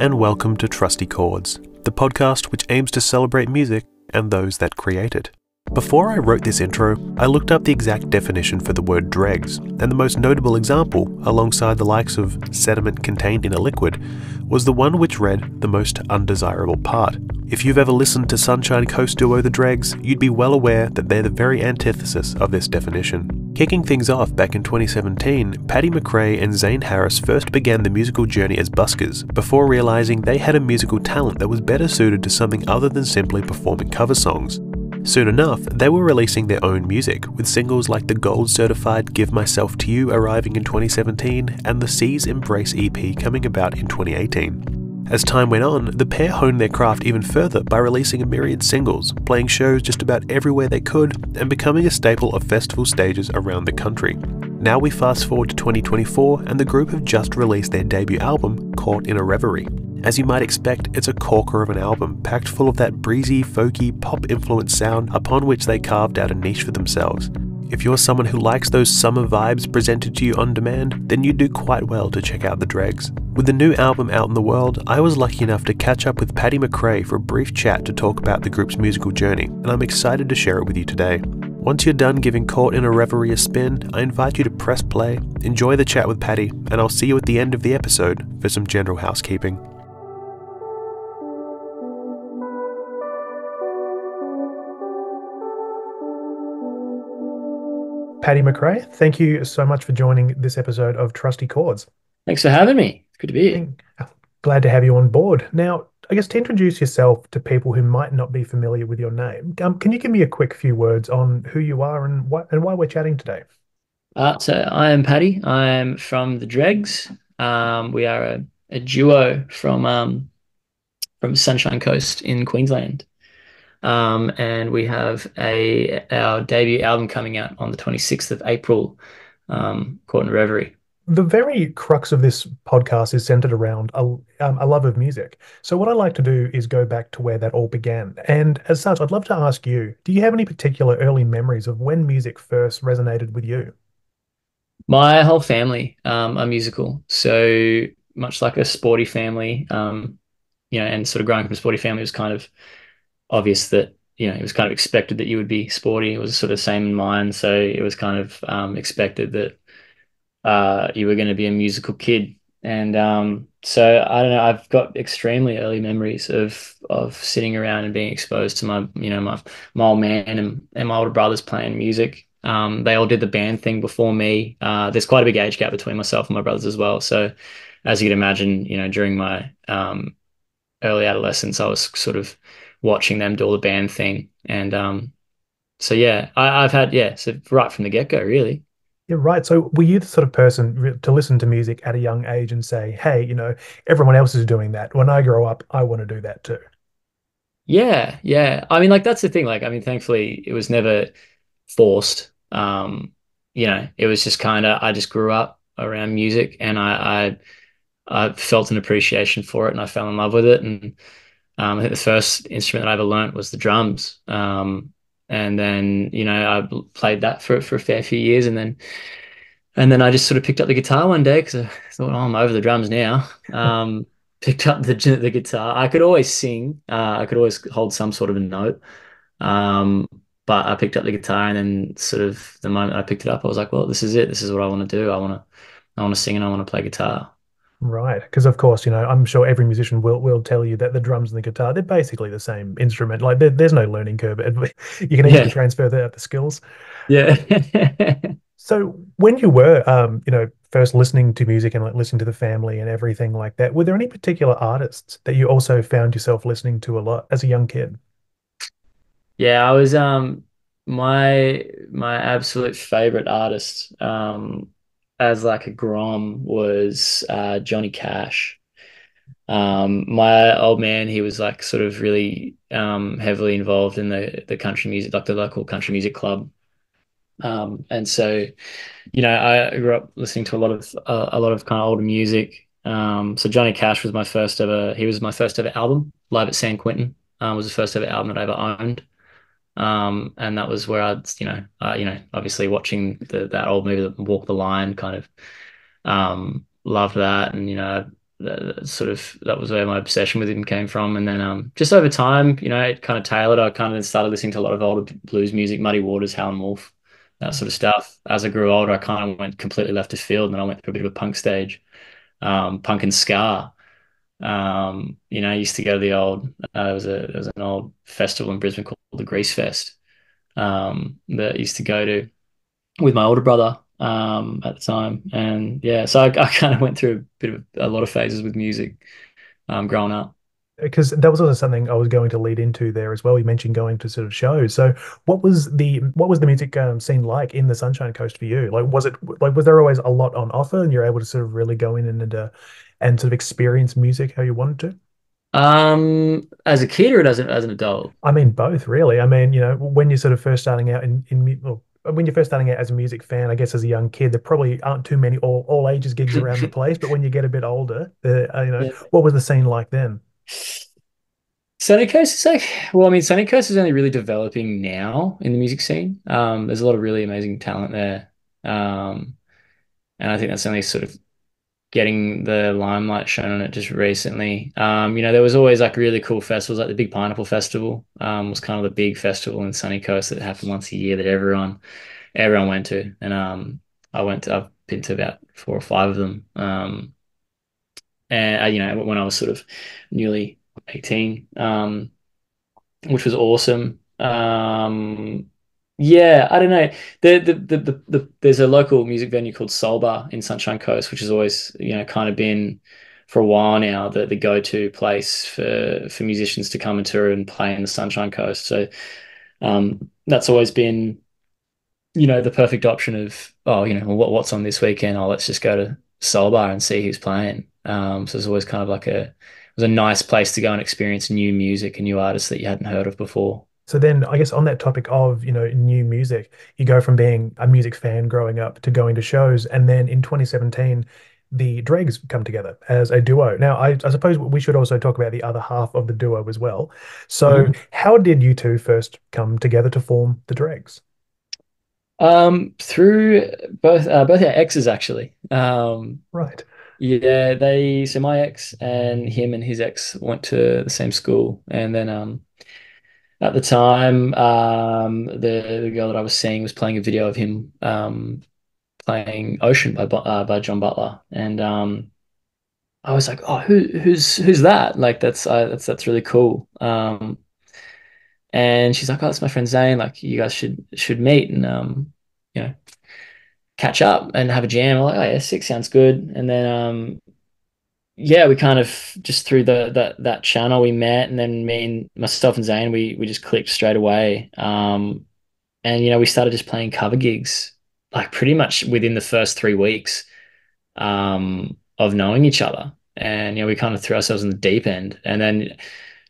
and welcome to Trusty Chords, the podcast which aims to celebrate music and those that create it. Before I wrote this intro, I looked up the exact definition for the word dregs, and the most notable example, alongside the likes of sediment contained in a liquid, was the one which read the most undesirable part. If you've ever listened to Sunshine Coast duo The Dregs, you'd be well aware that they're the very antithesis of this definition. Kicking things off back in 2017, Paddy McRae and Zane Harris first began the musical journey as buskers, before realizing they had a musical talent that was better suited to something other than simply performing cover songs. Soon enough, they were releasing their own music, with singles like the gold-certified Give Myself to You arriving in 2017 and the Seas Embrace EP coming about in 2018. As time went on, the pair honed their craft even further by releasing a myriad singles, playing shows just about everywhere they could, and becoming a staple of festival stages around the country. Now we fast forward to 2024 and the group have just released their debut album, Caught in a Reverie. As you might expect, it's a corker of an album, packed full of that breezy, folky, pop-influenced sound upon which they carved out a niche for themselves. If you're someone who likes those summer vibes presented to you on demand, then you'd do quite well to check out The Dregs. With the new album out in the world, I was lucky enough to catch up with Paddy McRae for a brief chat to talk about the group's musical journey, and I'm excited to share it with you today. Once you're done giving Caught in a Reverie a spin, I invite you to press play, enjoy the chat with Paddy, and I'll see you at the end of the episode for some general housekeeping. Paddy McRae, thank you so much for joining this episode of Trusty Chords. Thanks for having me. It's good to be here. Glad to have you on board. Now, I guess to introduce yourself to people who might not be familiar with your name, can you give me a quick few words on who you are and why we're chatting today? So I am Paddy. I'm from the Dregs. We are a duo from Sunshine Coast in Queensland. And we have our debut album coming out on the 26th of April, Caught in a Reverie. The very crux of this podcast is centered around a love of music. So what I like to do is go back to where that all began. And as such, I'd love to ask you, do you have any particular early memories of when music first resonated with you? My whole family are musical. So much like a sporty family, and sort of growing up in a sporty family was kind of obvious that, it was kind of expected that you would be sporty. It was sort of the same in mine. So it was kind of expected that you were going to be a musical kid. And so I don't know, I've got extremely early memories of sitting around and being exposed to my old man and my older brothers playing music. They all did the band thing before me. There's quite a big age gap between myself and my brothers as well. So as you can imagine, during my early adolescence, I was sort of watching them do all the band thing. And so yeah, I've had, so right from the get-go, really. Yeah, right. So were you the sort of person to listen to music at a young age and say, hey, everyone else is doing that. When I grow up, I want to do that too. Yeah, yeah. I mean, like that's the thing. Like, I mean, thankfully it was never forced. It was just kind of, I just grew up around music and I felt an appreciation for it and I fell in love with it. And I think the first instrument that I ever learnt was the drums. And then, I played that for a fair few years. And then I just sort of picked up the guitar one day because I thought, oh, I'm over the drums now. Picked up the guitar. I could always sing. I could always hold some sort of a note. But I picked up the guitar and then sort of the moment I picked it up, I was like, well, this is it. This is what I want to do. I want to sing and I want to play guitar. Right, because of course, I'm sure every musician will tell you that the drums and the guitar, they're basically the same instrument. Like there's no learning curve. You can easily Yeah. transfer the skills. Yeah. So when you were, first listening to music and like listening to the family and everything like that, were there any particular artists that you also found yourself listening to a lot as a young kid? Yeah, I was my absolute favorite artist as like a Grom was Johnny Cash. My old man, he was like sort of really heavily involved in the country music, like the local country music club. And so, I grew up listening to a lot of kind of older music. So Johnny Cash was my first ever. He was my first ever album, Live at San Quentin. Was the first ever album that I ever owned. And that was where obviously watching that old movie, Walk the Line, kind of loved that, and that was where my obsession with him came from. And then just over time, it kind of tailored. I kind of started listening to a lot of older blues music, Muddy Waters, Howlin' Wolf, that sort of stuff. As I grew older, I kind of went completely left of field, and then I went through a bit of a punk stage, punk and ska. I used to go to the old there was an old festival in Brisbane called the Grease Fest, that I used to go to with my older brother at the time. And yeah, so I kind of went through a lot of phases with music growing up. Because that was also something I was going to lead into there as well. You mentioned going to sort of shows. So what was the music scene like in the Sunshine Coast for you? Was there always a lot on offer, and you're able to sort of really go in and sort of experience music how you wanted to? As a kid or as an adult? I mean, both really. I mean, when you're sort of first starting out well, when you're first starting out as a music fan, I guess as a young kid, there probably aren't too many all ages gigs around the place. But when you get a bit older, Yeah. what was the scene like then? Sunny Coast is like, well, I mean, Sunny Coast is only really developing now in the music scene. There's a lot of really amazing talent there. And I think that's only sort of getting the limelight shown on it just recently. There was always like really cool festivals, like the Big Pineapple Festival, was kind of the big festival in Sunny Coast that happened once a year that everyone went to. And I've been to about four or five of them. And when I was sort of newly 18, which was awesome. Yeah, I don't know. There's a local music venue called Soul Bar in Sunshine Coast, which has always, kind of been for a while now the go-to place for musicians to come and tour and play in the Sunshine Coast. So that's always been, the perfect option of, oh, what's on this weekend? Oh, let's just go to Soul Bar and see who's playing. So it's always kind of like it was a nice place to go and experience new music and new artists that you hadn't heard of before. So then, I guess on that topic of, new music, you go from being a music fan growing up to going to shows, and then in 2017, the Dregs come together as a duo. Now, I suppose we should also talk about the other half of the duo as well. So, Mhm. how did you two first come together to form the Dregs? Through both our exes actually. Right. Yeah, so my ex and him and his ex went to the same school, and then at the time, the girl that I was seeing was playing a video of him playing Ocean by John Butler, and I was like, oh, who's that? Like that's really cool. And she's like, oh, that's my friend Zane. Like you guys should meet and you know catch up and have a jam. I'm like, oh yeah, sick, sounds good. And then yeah, we kind of just through that channel we met, and then me and myself and Zane we just clicked straight away. And we started just playing cover gigs like pretty much within the first 3 weeks of knowing each other. And we kind of threw ourselves in the deep end, and then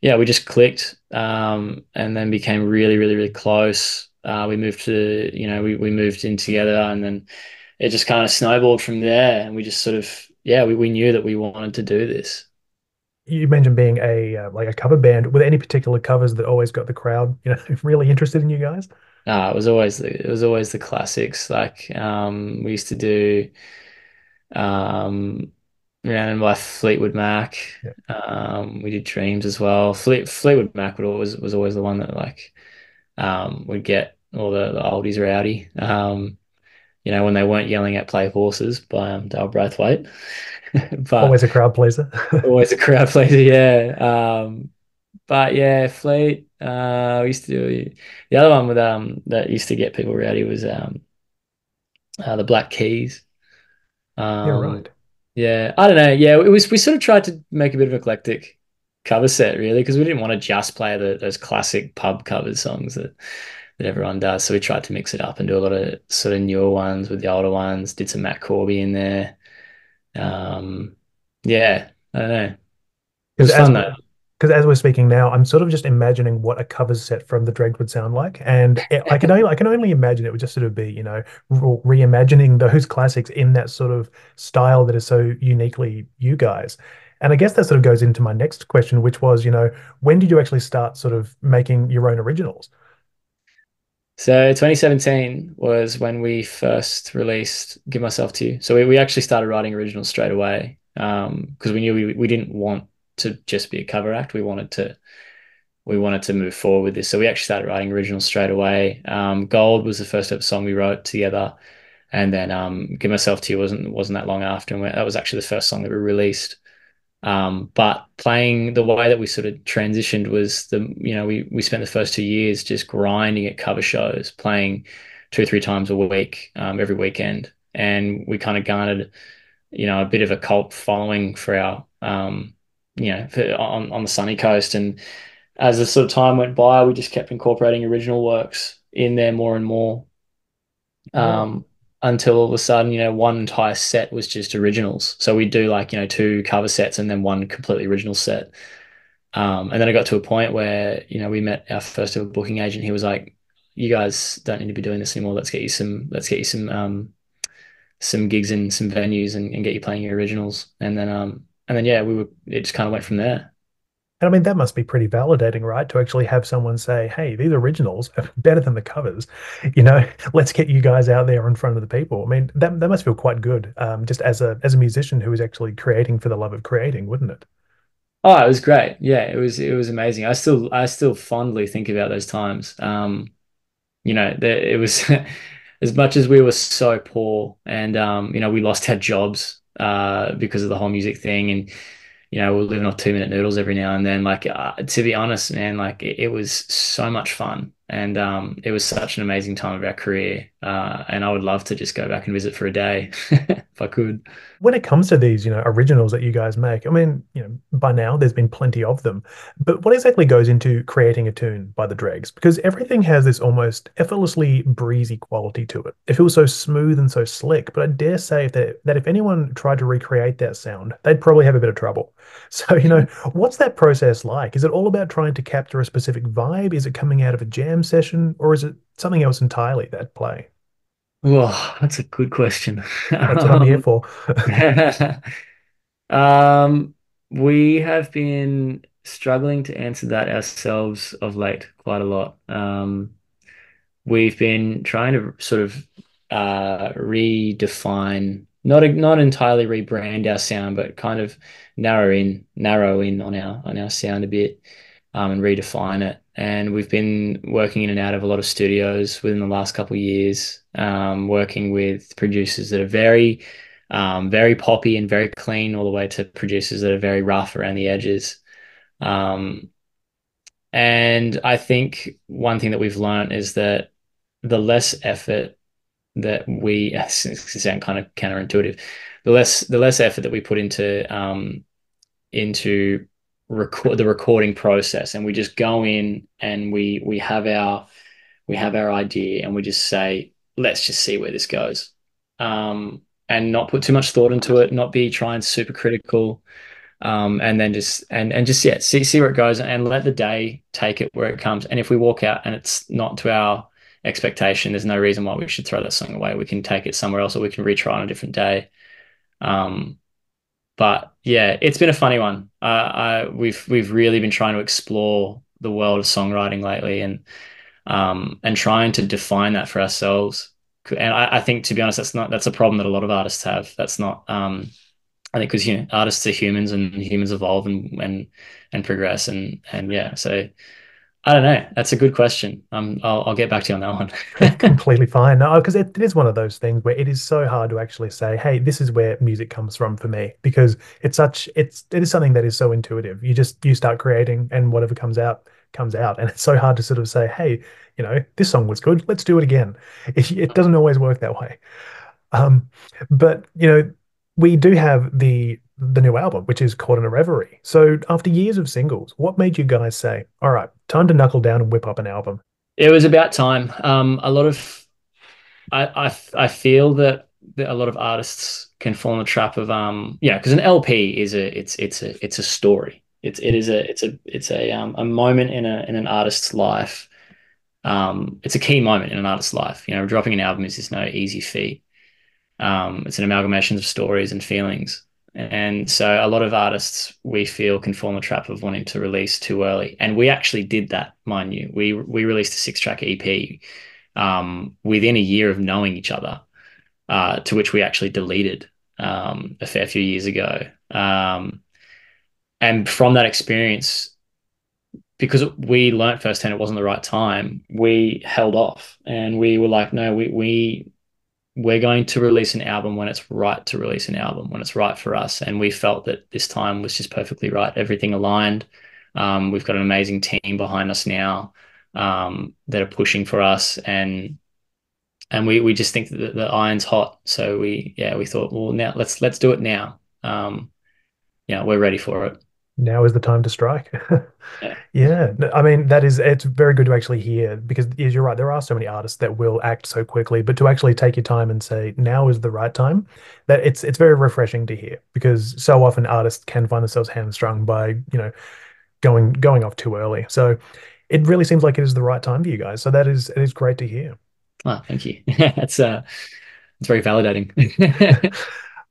yeah, we just clicked, and then became really, really, really close. We moved to, we moved in together, and then it just kind of snowballed from there. And we just sort of, yeah, we knew that we wanted to do this. You mentioned being a like a cover band. Were there any particular covers that always got the crowd, really interested in you guys? It was always the classics. Like we used to do um, Rhiannon by Fleetwood Mac. Yeah. We did Dreams as well. Fleetwood Mac was always the one that like would get all the oldies rowdy. When they weren't yelling at Play Horses by Dale Braithwaite. But Always a crowd pleaser. always a crowd pleaser, yeah. But yeah, Fleet. We used to do the other one with that used to get people rowdy was the Black Keys. Yeah, Um, right. yeah, I don't know. Yeah, we sort of tried to make a bit of eclectic cover set really because we didn't want to just play those classic pub cover songs that everyone does. So we tried to mix it up and do a lot of sort of newer ones with the older ones. Did some Matt Corby in there. Um, yeah, I don't know. It Because was as fun though. because as we're speaking now, I'm sort of just imagining what a covers set from the Dregs would sound like, and I can only imagine it would just sort of be, reimagining those classics in that sort of style that is so uniquely you guys. And I guess that sort of goes into my next question, which was, when did you actually start sort of making your own originals? So 2017 was when we first released Give Myself to You. So we actually started writing originals straight away. because we knew we didn't want to just be a cover act. We wanted to move forward with this. So we actually started writing originals straight away. Gold was the first ever song we wrote together. And then Give Myself to You wasn't that long after. And that was actually the first song that we released. But playing the way that we sort of transitioned was we spent the first 2 years just grinding at cover shows, playing 2 or 3 times a week, every weekend. And we kind of garnered, a bit of a cult following for our, on the sunny coast. And as the sort of time went by, we just kept incorporating original works in there more and more, Yeah. um, until all of a sudden, one entire set was just originals. So we'd do like, 2 cover sets and then one completely original set. And then I got to a point where, we met our first ever booking agent. He was like, "You guys don't need to be doing this anymore. Let's get you some gigs in some venues and get you playing your originals." And then yeah, it just kind of went from there. And I mean, that must be pretty validating, right? To actually have someone say, hey, these originals are better than the covers. You know, let's get you guys out there in front of the people. I mean, that must feel quite good, just as a musician who is actually creating for the love of creating, wouldn't it? Oh, it was great. Yeah, it was amazing. I still fondly think about those times. It was as much as we were so poor and we lost our jobs because of the whole music thing, and we were living off 2 minute noodles every now and then. Like, to be honest, man, like it was so much fun, and it was such an amazing time of our career. And I would love to just go back and visit for a day if I could. When it comes to these, originals that you guys make, I mean, by now there's been plenty of them, but what exactly goes into creating a tune by the Dregs? Because everything has this almost effortlessly breezy quality to it. It feels so smooth and so slick, but I dare say that if anyone tried to recreate that sound, they'd probably have a bit of trouble. So, what's that process like? Is it all about trying to capture a specific vibe? Is it coming out of a jam session, or is it something else entirely that play? Oh, that's a good question. That's what I'm here for. Um, we have been struggling to answer that ourselves of late quite a lot. We've been trying to sort of redefine, not entirely rebrand our sound, but kind of narrow in on our sound a bit, and redefine it. And we've been working in and out of a lot of studios within the last couple of years, working with producers that are very poppy and very clean, all the way to producers that are very rough around the edges. Um, and I think one thing that we've learned is that the less effort that we sound kind of counterintuitive, the less effort that we put into the recording process, and we just go in and we have our idea and we just say, let's just see where this goes. And not put too much thought into it, not be trying super critical, and then just yeah, see where it goes and let the day take it where it comes. And if we walk out and it's not to our expectation, there's no reason why we should throw that song away. We can take it somewhere else, or we can retry on a different day. Um, but yeah, it's been a funny one. We've really been trying to explore the world of songwriting lately, and trying to define that for ourselves. And I think, to be honest, that's a problem that a lot of artists have. That's not I think because artists are humans, and humans evolve and progress, and yeah. So I don't know. That's a good question. I'll get back to you on that one. Completely fine. No, because it is one of those things where it is so hard to actually say, hey, this is where music comes from for me, because it is something that is so intuitive. You start creating and whatever comes out comes out. And it's so hard to sort of say, hey, this song was good. Let's do it again. It doesn't always work that way. Um, but we do have the new album, which is Caught in a Reverie. So after years of singles, what made you guys say, all right, time to knuckle down and whip up an album? It was about time. A lot of I feel that a lot of artists can fall in the trap of because an LP it's a story. It's a moment in an artist's life. It's a key moment in an artist's life. Dropping an album is just no easy feat. It's an amalgamation of stories and feelings. And so a lot of artists, we feel, can fall in the trap of wanting to release too early. And we actually did that, mind you. We released a 6-track EP within a year of knowing each other, to which we actually deleted. a fair few years ago. And from that experience, because we learnt firsthand it wasn't the right time, we held off and we were like, no, we're going to release an album when it's right to release an album, when it's right for us. And we felt that this time was just perfectly right. Everything aligned. We've got an amazing team behind us now, that are pushing for us, and we just think that the iron's hot. So we thought, well, now let's do it now. Yeah, we're ready for it. Now is the time to strike. Yeah. Yeah, I mean it's very good to actually hear because yes, you're right. There are so many artists that will act so quickly, but to actually take your time and say now is the right time, that it's very refreshing to hear because so often artists can find themselves hamstrung by going off too early. So it really seems like it is the right time for you guys. So it is great to hear. Oh, thank you. It's very validating.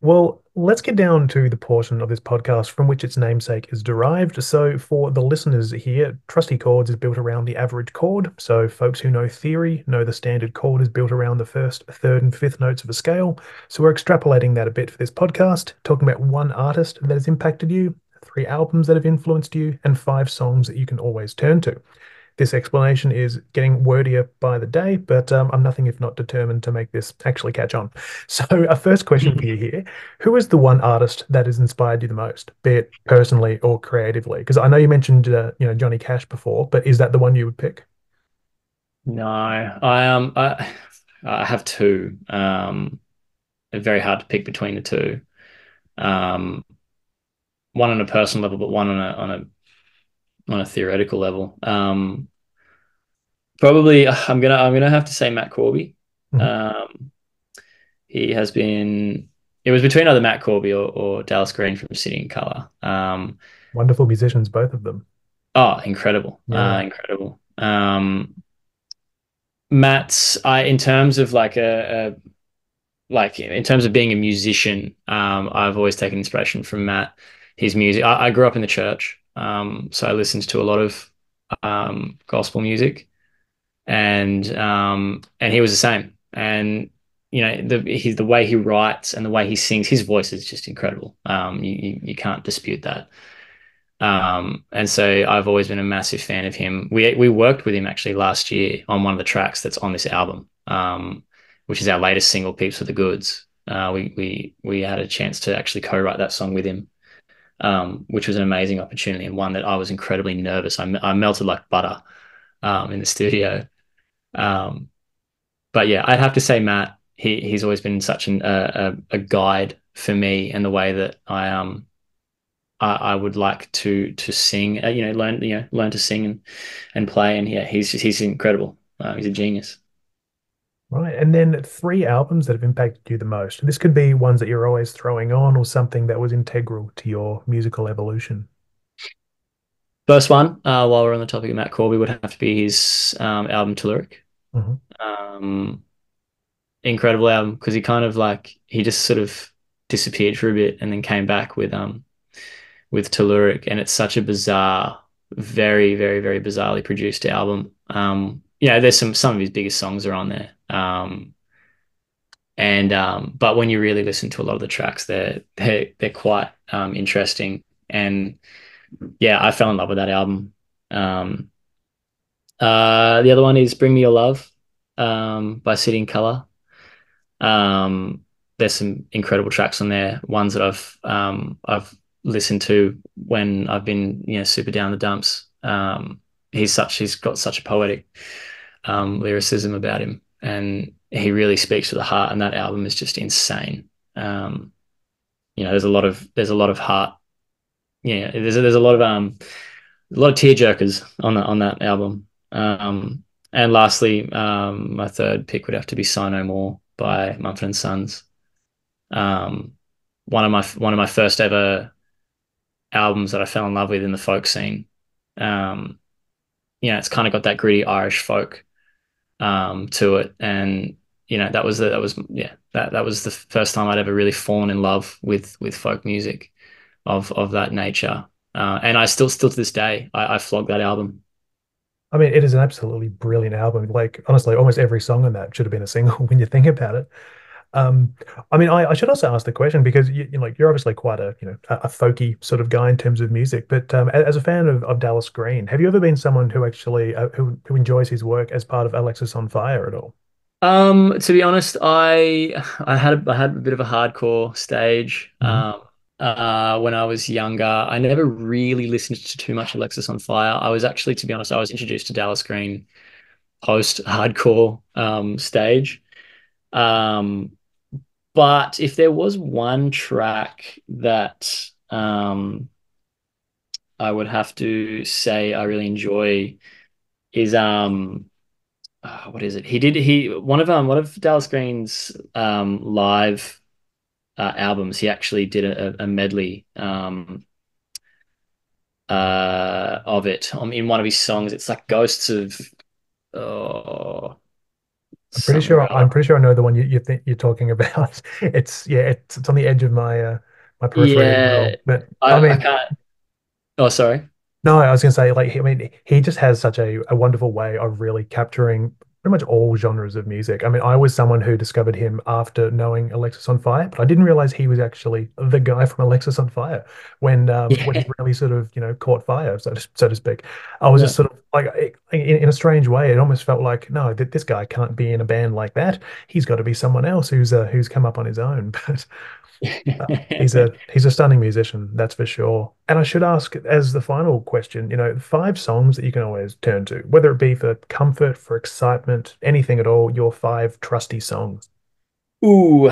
Well, let's get down to the portion of this podcast from which its namesake is derived. So, for the listeners here, Trusty Chords is built around the average chord. So, folks who know theory know the standard chord is built around the first, third, and fifth notes of a scale. So, we're extrapolating that a bit for this podcast, talking about one artist that has impacted you, three albums that have influenced you, and five songs that you can always turn to. This explanation is getting wordier by the day, but I'm nothing if not determined to make this actually catch on. So, a first question for you here: who is the one artist that has inspired you the most, be it personally or creatively? Because I know you mentioned, Johnny Cash before, but is that the one you would pick? No, I have two. It's very hard to pick between the two. Um, one on a personal level, but one on a theoretical level. Probably I'm gonna have to say Matt Corby. Mhm. Um, he has been. It was between either Matt Corby or Dallas Green from City and Colour. Wonderful musicians, both of them. Oh, incredible, Yeah. incredible. Matt's I in terms of like in terms of being a musician, I've always taken inspiration from Matt. His music. I grew up in the church, so I listened to a lot of gospel music, and he was the same. And the way he writes and the way he sings, his voice is just incredible. You can't dispute that. And so I've always been a massive fan of him. We worked with him actually last year on one of the tracks that's on this album, which is our latest single, "Peeps for the Goods." We had a chance to actually co-write that song with him, which was an amazing opportunity and one that I was incredibly nervous. I melted like butter in the studio. Um, but yeah, I'd have to say Matt. He's always been such a guide for me and the way that I would like to sing, learn to sing and play. And yeah, he's incredible. He's a genius. Right. And then three albums that have impacted you the most. This could be ones that you're always throwing on or something that was integral to your musical evolution. First one, while we're on the topic of Matt Corby, would have to be his album Telluric. Mhm. Um, Incredible album because he just sort of disappeared for a bit and then came back with Telluric, and it's such a bizarre, very, very, very bizarrely produced album. There's some of his biggest songs are on there. But when you really listen to a lot of the tracks, they're quite interesting. And yeah, I fell in love with that album. The other one is "Bring Me Your Love" by City and Colour. Um, there's some incredible tracks on there. Ones that I've listened to when I've been super down the dumps. He's got such a poetic lyricism about him, and he really speaks to the heart. And that album is just insane. There's a lot of heart. Yeah, there's a lot of tear jerkers on that album. And lastly, my third pick would have to be "Sigh No More" by Mumford and Sons. Um, one of my first ever albums that I fell in love with in the folk scene. Um, it's kind of got that gritty Irish folk to it, and that was the first time I'd ever really fallen in love with folk music of that nature. And I still to this day I flog that album. I mean, it is an absolutely brilliant album. Like, honestly, almost every song on that should have been a single when you think about it. Um, I mean, I should also ask the question because like you're obviously quite a a folky sort of guy in terms of music. But as a fan of Dallas Green, have you ever been someone who actually who enjoys his work as part of Alexis on Fire at all? To be honest, I had a bit of a hardcore stage Mhm. when I was younger. I never really listened to too much Alexis on Fire. I was actually, to be honest, I was introduced to Dallas Green post hardcore stage. Um, but if there was one track that I would have to say I really enjoy is what is it? He one of Dallas Green's live albums. He actually did a medley of it in one of his songs. It's like Ghosts of oh something or I'm other. pretty sure I know the one you think you're talking about. It's it's on the edge of my my periphery as Yeah, well. But I I mean, can't. Oh, sorry. no, I was gonna say like I mean he just has such a wonderful way of really capturing pretty much all genres of music. I mean, I was someone who discovered him after knowing Alexis on Fire, but I didn't realize he was actually the guy from Alexis on Fire when he Yeah, really sort of caught fire, so to speak. I was yeah. just sort of like in a strange way, it almost felt like no, this guy can't be in a band like that. He's got to be someone else who's come up on his own. But he's a stunning musician, that's for sure. And I should ask as the final question, five songs that you can always turn to, whether it be for comfort, for excitement, anything at all, your five trusty songs. Ooh,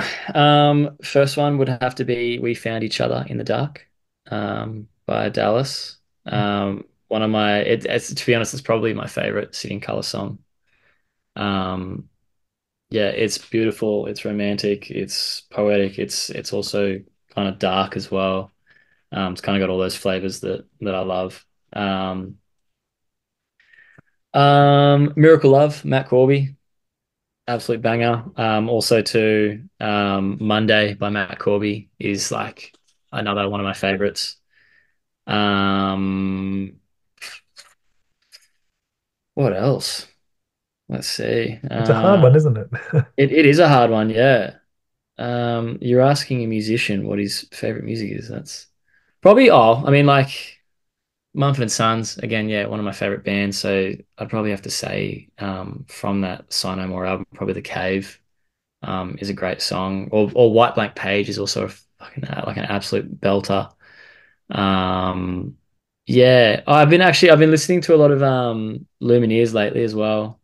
first one would have to be "We Found Each Other in the Dark," by Dallas. One of my, it's to be honest, it's probably my favorite Sitting Color song. Um, yeah, it's beautiful, it's romantic, it's poetic, it's also kind of dark as well. It's kind of got all those flavors that I love. Miracle Love, Matt Corby, absolute banger. Also too, Monday by Matt Corby is like another one of my favorites. Um, what else? Let's see. It's a hard one, isn't it? It is a hard one, yeah. You're asking a musician what his favorite music is. That's probably all. I mean, like Mumford and Sons, again, yeah, one of my favorite bands. So I'd probably have to say, from that Sign No More album, probably The Cave, is a great song. Or White Blank Page is also a fucking like an absolute belter. Um, yeah, I've been listening to a lot of Lumineers lately as well.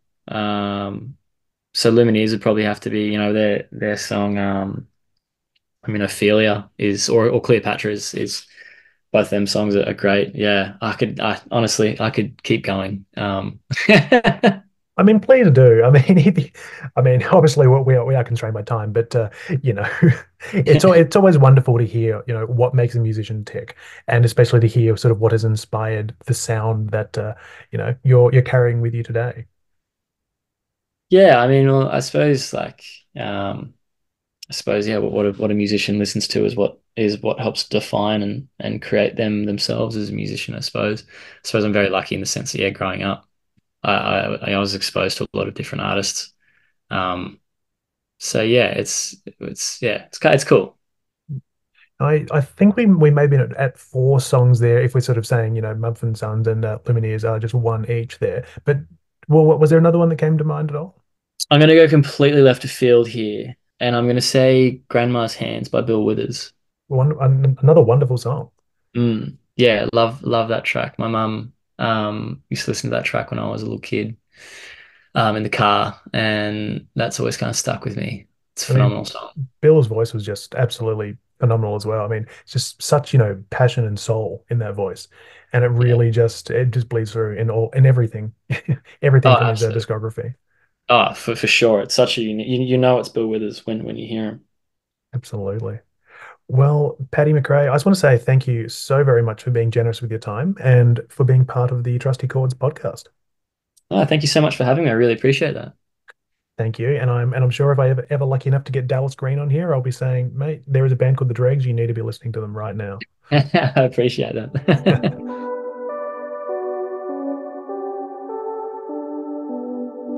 So Lumineers would probably have to be, their song. I mean, Ophelia is, or Cleopatra is both them songs are great. Yeah, I honestly, I could keep going. I mean, please do. I mean, I mean, obviously we are constrained by time, but you know, it's always wonderful to hear, what makes a musician tick, and especially to hear sort of what has inspired the sound that you're carrying with you today. Yeah, I mean, well, I suppose I suppose yeah, what a musician listens to is what helps define and create themselves as a musician. I suppose I'm very lucky in the sense that yeah, growing up, I was exposed to a lot of different artists. Um, so yeah, it's cool. I think we may be at four songs there if we're sort of saying, Mumford and Sons and Lumineers are just one each there. But well, was there another one that came to mind at all? I'm gonna go completely left of field here, and I'm gonna say "Grandma's Hands" by Bill Withers. Another wonderful song. Yeah, love that track. My mum used to listen to that track when I was a little kid, in the car, and that's always kind of stuck with me. It's a I mean, phenomenal song. Bill's voice was just absolutely phenomenal as well. I mean, it's just such, passion and soul in that voice. And Yeah. it just bleeds through in everything, Oh, everything from his absolutely. discography. Oh, for sure. It's such a you know it's Bill Withers when you hear him. Absolutely. Well, Paddy McRae, I just want to say thank you so very much for being generous with your time and for being part of the Trusty Chords podcast. Oh, thank you so much for having me. I really appreciate that. Thank you. And I'm sure if I ever lucky enough to get Dallas Green on here, I'll be saying, mate, there is a band called The Dregs. You need to be listening to them right now. I appreciate that.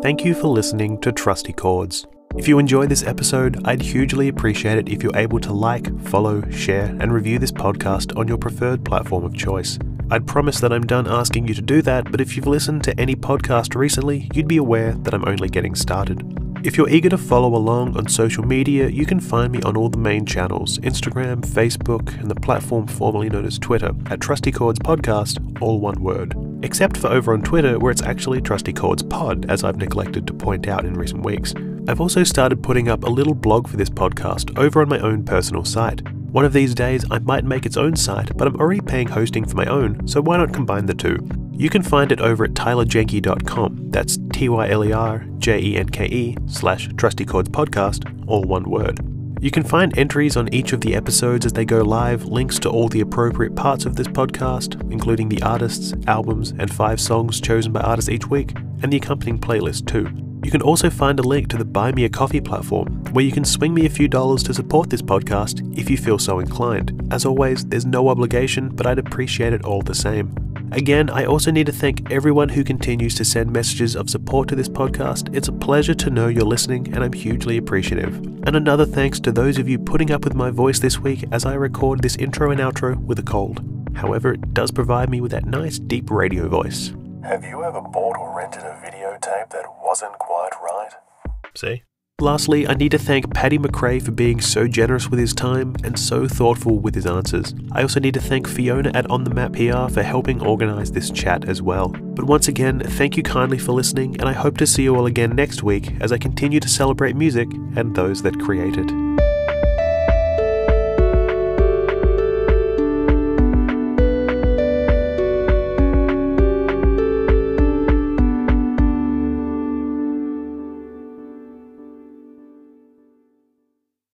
Thank you for listening to Trusty Chords. If you enjoyed this episode, I'd hugely appreciate it if you're able to like, follow, share, and review this podcast on your preferred platform of choice. I'd promise that I'm done asking you to do that, but if you've listened to any podcast recently, you'd be aware that I'm only getting started. If you're eager to follow along on social media, you can find me on all the main channels, Instagram, Facebook, and the platform formerly known as Twitter, at Trusty Chords Podcast, all one word. Except for over on Twitter, where it's actually Trusty Chords Pod, as I've neglected to point out in recent weeks. I've also started putting up a little blog for this podcast over on my own personal site. One of these days, I might make its own site, but I'm already paying hosting for my own, so why not combine the two? You can find it over at tylerjenke.com, that's TYLERJENKE/Trusty Chords Podcast, all one word. You can find entries on each of the episodes as they go live, links to all the appropriate parts of this podcast, including the artists, albums, and 5 songs chosen by artists each week, and the accompanying playlist too. You can also find a link to the Buy Me a Coffee platform, where you can swing me a few dollars to support this podcast if you feel so inclined. As always, there's no obligation, but I'd appreciate it all the same. Again, I also need to thank everyone who continues to send messages of support to this podcast. It's a pleasure to know you're listening, and I'm hugely appreciative. And another thanks to those of you putting up with my voice this week as I record this intro and outro with a cold. However, it does provide me with that nice deep radio voice. Have you ever bought or rented a videotape that wasn't quite right? See? Lastly, I need to thank Paddy McRae for being so generous with his time and so thoughtful with his answers. I also need to thank Fiona at On The Map PR for helping organise this chat as well. But once again, thank you kindly for listening, and I hope to see you all again next week as I continue to celebrate music and those that create it.